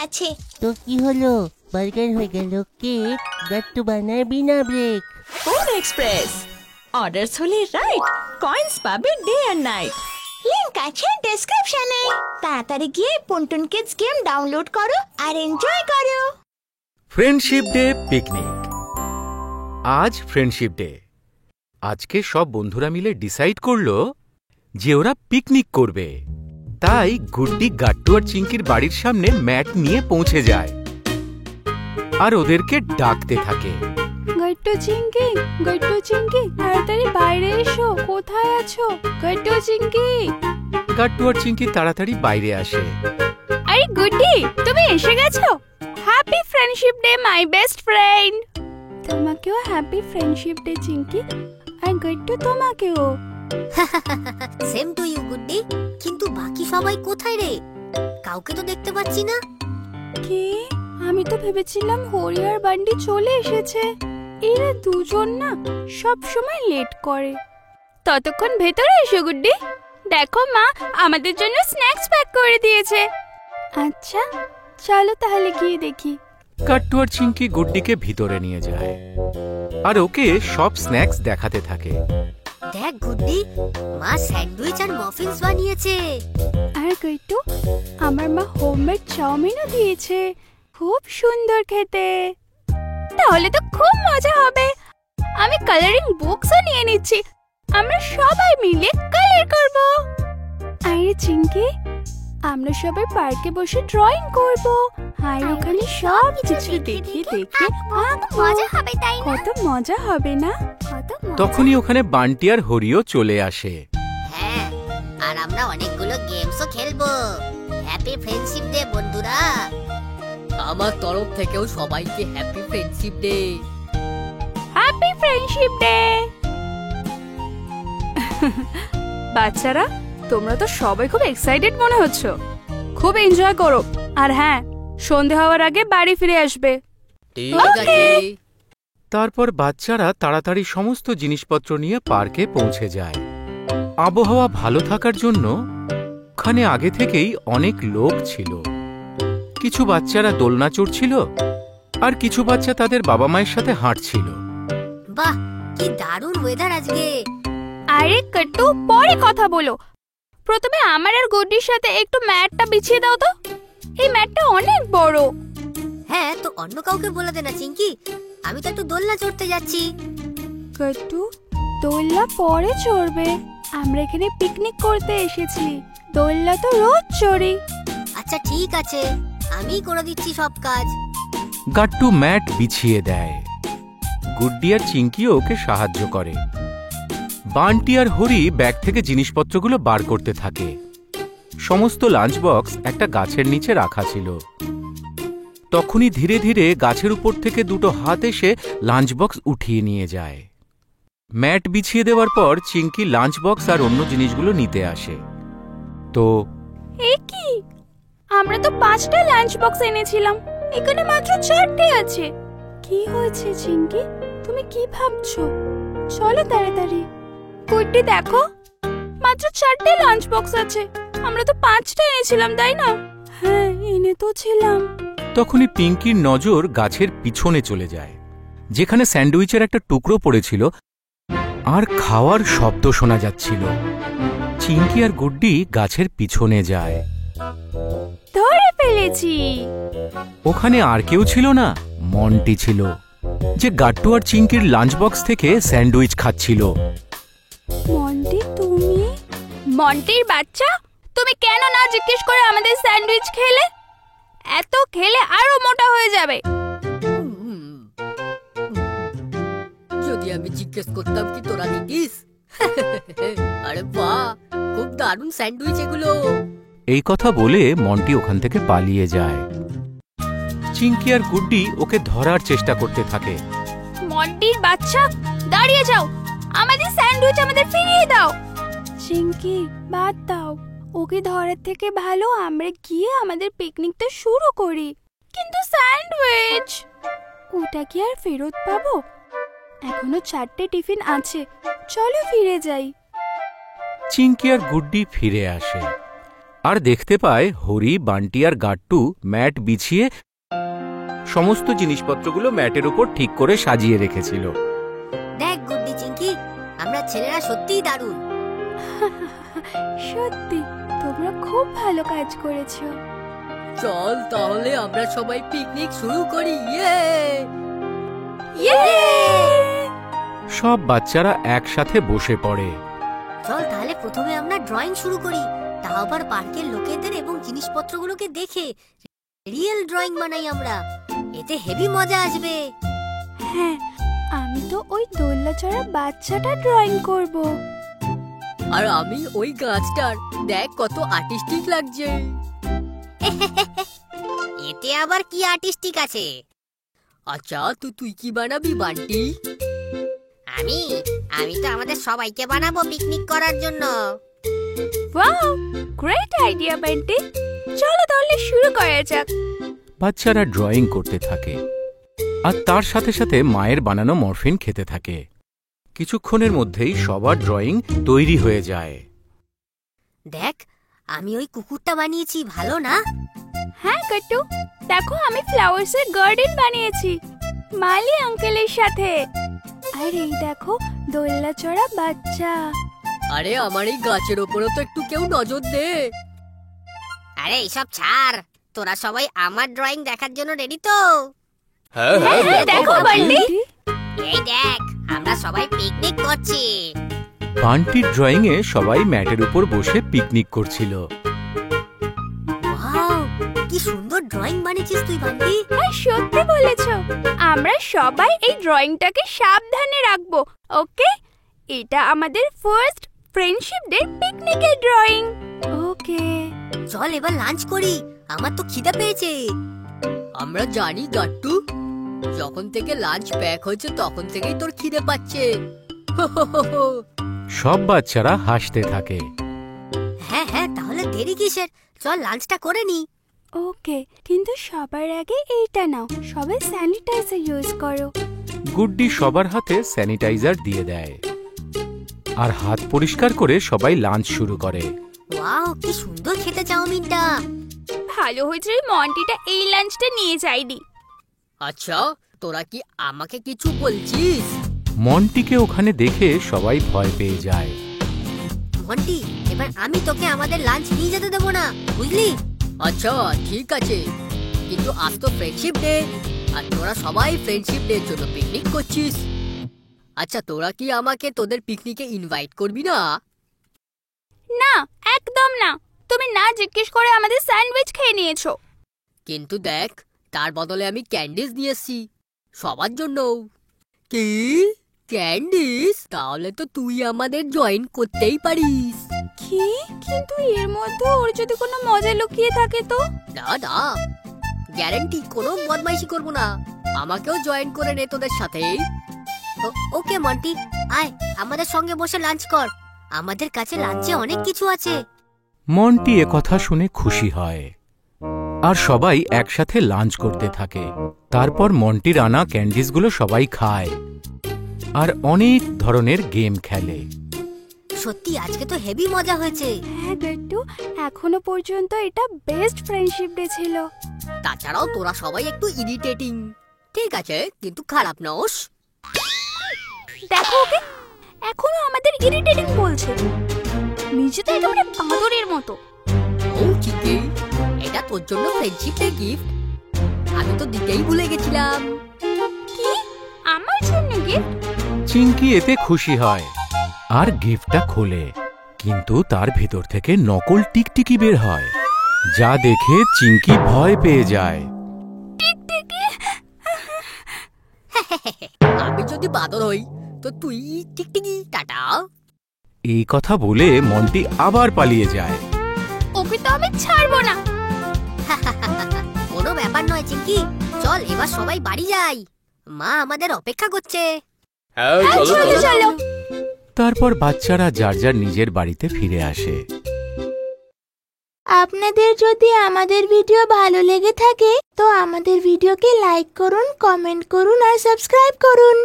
আছে। তো কি হলো, বার্গার হয়ে গেল কেক, গাট্টু বানাবি না ব্রেক? ফুড এক্সপ্রেস, অর্ডারস হলে রাইট, কয়েন্স পাবে ডে আর নাইট। লিংক আছে ডেসক্রিপশনে। তাড়াতাড়ি গিয়ে পুনটুন কিডস গেম ডাউনলোড করো আর এনজয় করো। Friendship day picnic. আজ ফ্রেন্ডশিপ ডে। আজকে সব বন্ধুরা মিলে ডিসাইড করলো যে ওরা পিকনিক করবে। তাই গুড্ডি, গাট্টু আর চিঙ্কির বাড়ির সামনে ম্যাট নিয়ে পৌঁছে যায় আর ওদেরকে ডাকতে থাকে। গাট্টু চিঙ্কি, তাড়াতাড়ি বাইরে এসো, কোথায় আছো গাট্টু চিঙ্কি? গাট্টু আর চিঙ্কি তাড়াতাড়ি বাইরে আসে। আরে গুড্ডি, তুমি এসে গেছো? Happy friendship day my best friend. তোমাকেও হ্যাপি ফ্রেন্ডশিপ ডে চিঙ্কি, আর গাট্টু তোমাকেও। সেম টু ইউ গুড্ডি। কিন্তু বাকি সবাই কোথায় রে? কাউকে তো দেখতে পাচ্ছি না। কি? আমি তো ভেবেছিলাম হরি আর বান্ডি চলে এসেছে। এরা দুজন না সব সময় লেট করে। ততক্ষণ ভেতরে এসো গুড্ডি, দেখো মা আমাদের জন্য স্ন্যাক্স প্যাক করে দিয়েছে। আচ্ছা চলো তাহলে গিয়ে দেখি। গাট্টু আর চিঙ্কি গুড্ডিকে ভিতরে নিয়ে যায় আর ওকে সব স্ন্যাক্স দেখাতে থাকে। দেখ গুড্ডি, মা স্যান্ডউইচ আর মাফিনস বানিয়েছে। আর গাট্টু, আমার মা হোমমেড চাউমিনও দিয়েছে, খুব সুন্দর খেতে। তাহলে তো খুব মজা হবে। আমি কালারিং বুকসও নিয়ে নিচ্ছি, আমরা সবাই মিলে কালার করব। আরে চিঙ্কি, আমরা সবাই পার্কে বসে ড্রয়িং করব আর ওখানে সব কিছু দেখে দেখে মজা হবে, তাই না? কত মজা হবে না? তখনই ওখানে বান্টি আর হরিও চলে আসে। হ্যাঁ, আর আমরা অনেকগুলো গেমসও খেলবো। হ্যাপি ফ্রেন্ডশিপ ডে বন্ধুরা। আমার তরফ থেকেও সবাইকে happy friendship day. Happy friendship day. বাচ্চারা, তোমরা তো সবাই খুব এক্সাইটেড মনে হচ্ছে। খুব এনজয় করো, আর হ্যাঁ, সন্ধে হওয়ার আগে বাড়ি ফিরে আসবে। ঠিক আছে। তারপর বাচ্চারা তাড়াতাড়ি সমস্ত জিনিসপত্র নিয়ে পার্কে পৌঁছে যায়। আবহাওয়া ভালো থাকার জন্য ওখানে আগে থেকেই অনেক লোক ছিল। কিছু বাচ্চারা দোলনা চড়ছিল আর কিছু বাচ্চা তাদের বাবা মায়ের সাথে হাঁটছিল। বাহ, কি দারুণ ওয়েদার আজকে। আরে কট্টু, পরে কথা বলো। প্রথমে আমার আর গুড্ডির সাথে একটু ম্যাটটা বিছিয়ে দাও তো। এই ম্যাটটা অনেক বড়। হ্যাঁ, তো অন্য কাউকে বলে দে না চিঙ্কি, আমি তো একটু দোলনা চড়তে যাচ্ছি। কট্টু, দোলনা পরে চড়বে, আমরা এখানে পিকনিক করতে এসেছি। দোলনা তো রোজ চড়ি। আচ্ছা ঠিক আছে, আমিই করে দিচ্ছি সব কাজ। গাট্টু ম্যাট বিছিয়ে দেয়। গুড্ডি আর চিঙ্কিও ওকে সাহায্য করে। বান্টি আর হরি ব্যাগ থেকে জিনিসপত্রগুলো বার করতে থাকে। সমস্ত লাঞ্চ বক্স একটা গাছের নিচে রাখা ছিল। তখনই ধীরে ধীরে গাছের উপর থেকে দুটো হাত এসে লাঞ্চ বক্স উঠিয়ে নিয়ে যায়। ম্যাট বিছিয়ে দেওয়ার পর চিঙ্কি লাঞ্চ বক্স আর অন্য জিনিসগুলো নিতে আসে। তো এ কি? আমরা তো 5টা লাঞ্চ বক্স এনেছিলাম, এখানে মাত্র 4টে আছে। কি হয়েছে চিঙ্কি, তুমি কি ভাবছো? চলো তাড়াতাড়ি। গুড্ডি দেখো, মাত্র 4টে লাঞ্চ বক্স আছে। আমরা তো 5টা এনেছিলাম, তাই না? হ্যাঁ, এনে তো ছিলাম। তখনই পিঙ্কির নজর গাছের পিছনে চলে যায়, যেখানে স্যান্ডউইচের একটা টুকরো পড়েছিল আর খাওয়ার শব্দ শোনা যাচ্ছিল। চিঙ্কি আর গুড্ডি গাছের পিছনে যায়। ধরে ফেলেছি। ওখানে আর কেউ ছিল না, মন্টি ছিল, যে গাট্টু আর চিঙ্কির লাঞ্চ বক্স থেকে স্যান্ডউইচ খাচ্ছিল। মন্টি, তুমি? মন্টির বাচ্চা, তুমি কেন না জিজ্ঞেস করে আমাদের স্যান্ডউইচ খেলে? এত খেলে আরো মোটা হয়ে যাবে। যদি আমি জিজ্ঞেস করতাম কি তোরা নিতিস? আরে বাহ, খুব দারুণ স্যান্ডউইচ এগুলো। এই কথা বলে মন্টি ওখান থেকে পালিয়ে যায়। চিঙ্কি আর গুড্ডি ওকে ধরার চেষ্টা করতে থাকে। মন্টির বাচ্চা, দাঁড়িয়ে যাও, আমাদের স্যান্ডউইচ আমাদের ফিরিয়ে দাও। চিঙ্কি, বাদ দাও, ওকে ধরার থেকে ভালো আমরা গিয়ে আমাদের পিকনিকটা শুরু করি। কিন্তু স্যান্ডউইচ, ওটা কি আর ফেরত পাবো? এখনো 4টে টিফিন আছে, চলো ফিরে যাই। চিঙ্কি আর গুড্ডি ফিরে আসে আর দেখতে পায় হরি, বান্টি আর গাট্টু ম্যাট বিছিয়ে সমস্ত জিনিসপত্রগুলো ম্যাটের উপর ঠিক করে সাজিয়ে রেখেছিল। দেখ গুড্ডি চিঙ্কি, আমরা ছেলেরা সত্যিই দারুণ। সত্যি তোমরা খুব ভালো কাজ করেছো। চল তাহলে আমরা সবাই পিকনিক শুরু করি। সব বাচ্চারা একসাথে বসে পড়ে। চল তাহলে প্রথমে আমরা ড্রয়িং শুরু করি, তাও আবার পার্কের লোকেদের এবং জিনিসপত্রগুলোকে দেখে রিয়েল ড্রয়িং বানাই আমরা। এতে হেভি মজা আসবে। হ্যাঁ, আমি তো ওই দোলনা চড়া বাচ্চাটা ড্রয়িং করব। আর আমি ওই গাছটার, দেখ কত আর্টিস্টিক লাগছে। এতে আবার কি আর্টিস্টিক আছে? আচ্ছা তুই কি বানাবি বান্টি? আমি তো আমাদের সবাইকে বানাবো পিকনিক করার জন্য। Wow, great idea Bunty. চলো তাহলে শুরু করা যাক। বাচ্চারা ড্রয়িং করতে থাকে আর তার সাথে সাথে মায়ের বানানো মরফিন খেতে থাকে। কিছুক্ষণের মধ্যেই সবার ড্রয়িং তৈরি হয়ে যায়। দেখ, আমি ওই কুকুরটা বানিয়েছি, ভালো না? হ্যাঁ কাট্টু, দেখো আমি ফ্লাওয়ার্সের গার্ডেন বানিয়েছি মালি আঙ্কেলের সাথে। আর এই দেখো দোলনা চড়া বাচ্চা। আরে আমার এই গাছের ওপরও তো একটু কেউ নজর দে। আরে এইসব ছাড়, তোরা সবাই আমার ড্রয়িং দেখার জন্য রেডি তো? হ্যাঁ, দেখো বান্টি। এই দেখ, আমরা সবাই পিকনিক করছি। বান্টির ড্রয়িংয়ে সবাই ম্যাটের উপর বসে পিকনিক করছিল। ওয়াও, কি সুন্দর ড্রয়িং বানিয়েছিস তুই বান্টি। হ্যাঁ, সত্যি বলেছো। আমরা সবাই এই ড্রয়িংটাকে সাবধানে রাখবো, ওকে? এটা আমাদের ফার্স্ট ফ্রেন্ডশিপ ডে পিকনিকের ড্রয়িং। ওকে, চল এবার লাঞ্চ করি, আমার তো খিদে পেয়েছে। আমরা জানি গাট্টু, যখন থেকে লাঞ্চ প্যাক হয়েছে তখন থেকেই তোর খিদে পাচ্ছে। সব বাচ্চারা হাসতে থাকে। হ্যাঁ হ্যাঁ, তাহলে দেরি কিসের, চল লাঞ্চটা করে নি। ওকে, কিন্তু সবার আগে এইটা নাও, সবাই স্যানিটাইজার ইউজ করো। গুড্ডি সবার হাতে স্যানিটাইজার দিয়ে দেয় আর হাত পরিষ্কার করে সবাই লাঞ্চ শুরু করে। ওয়াও, কি সুন্দর খেতে চাউমিনটা। ভালো হয়েছে মন্টিটা এই লাঞ্চটা নিয়ে যায়নি। আচ্ছা, তোরা কি আমাকে কিছু বলছিস? মন্টিকে ওখানে দেখে সবাই ভয় পেয়ে যায়। মন্টি, এবার আমি তোকে আমাদের লাঞ্চ নিয়ে যেতে দেবো না, বুঝলি? আচ্ছা ঠিক আছে, কিন্তু আজ তো ফ্রেন্ডশিপ ডে আর তোরা সবাই ফ্রেন্ডশিপ ডে জন্য পিকনিক করছিস। আচ্ছা, তোরা কি আমাকে তোদের পিকনিকে ইনভাইট করবি না? না, একদম না। তুমি না জিজ্ঞেস করে আমাদের স্যান্ডউইচ খেয়ে নিয়েছো। কিন্তু দেখ, তার বদলে আমি ক্যান্ডিজ নিয়ে এসেছি সবার জন্য। কি ক্যান্ডিজ? তাহলে তো তুই আমাদের জয়েন করতেই পারিস। কি? কিন্তু এর মধ্যে ওর যদি কোনো মজা লুকিয়ে থাকে তো? না না, গ্যারান্টি কোনো বদমাইশি করবো না। আমাকেও জয়েন করে নে তোদের সাথে। ওকে মন্টি, আয় আমাদের সঙ্গে বসে লাঞ্চ কর। আমাদের কাছে লাঞ্চে অনেক কিছু আছে। মন্টি কথা শুনে খুশি হয় আর সবাই একসাথে লাঞ্চ করতে থাকে। তারপর মন্টির আনা ক্যান্ডিজগুলো সবাই খায় আর অনেক ধরনের গেম খেলে। সত্যি আজকে তো হেভি মজা হয়েছে। হ্যাঁ গট্টু, এখনো পর্যন্ত এটা বেস্ট ফ্রেন্ডশিপ ডে ছিল। তাছাড়াও তোরা সবাই একটু ইরিটেটিং। ঠিক আছে, কিন্তু খারাপ নস। দেখো ওকে, এখনো আমাদের ইরিটেটিং বলছে। নিজে তো একেবারে বাঁদরের মতো। ও চিকি, এটা তোর জন্য ফ্রেন্ডশিপ ডে গিফট। আমি তো দিতেই ভুলে গেছিলাম। কি? আমার জন্য গিফট? চিঙ্কি এতে খুশি হয় আর গিফটটা খোলে, কিন্তু তার ভেতর থেকে নকল টিকটিকি বের হয়, যা দেখে চিঙ্কি ভয় পেয়ে যায়। টিকটিকি? আমি যদি বাদর হই তো তুই টিকটিকি। টাটা। এই কথা বলে মন্টি আবার পালিয়ে যায়। ওকে তো আমি ছাড়বো না। কোনো ব্যাপার নয় চিঙ্কি, চল এবার সবাই বাড়ি যাই, মা আমাদের অপেক্ষা করছে। চলো চলো। তারপর বাচ্চারা যার যার নিজের বাড়িতে ফিরে আসে। আপনাদের যদি আমাদের ভিডিও ভালো লেগে থাকে তো আমাদের ভিডিওকে লাইক করুন, কমেন্ট করুন আর সাবস্ক্রাইব করুন।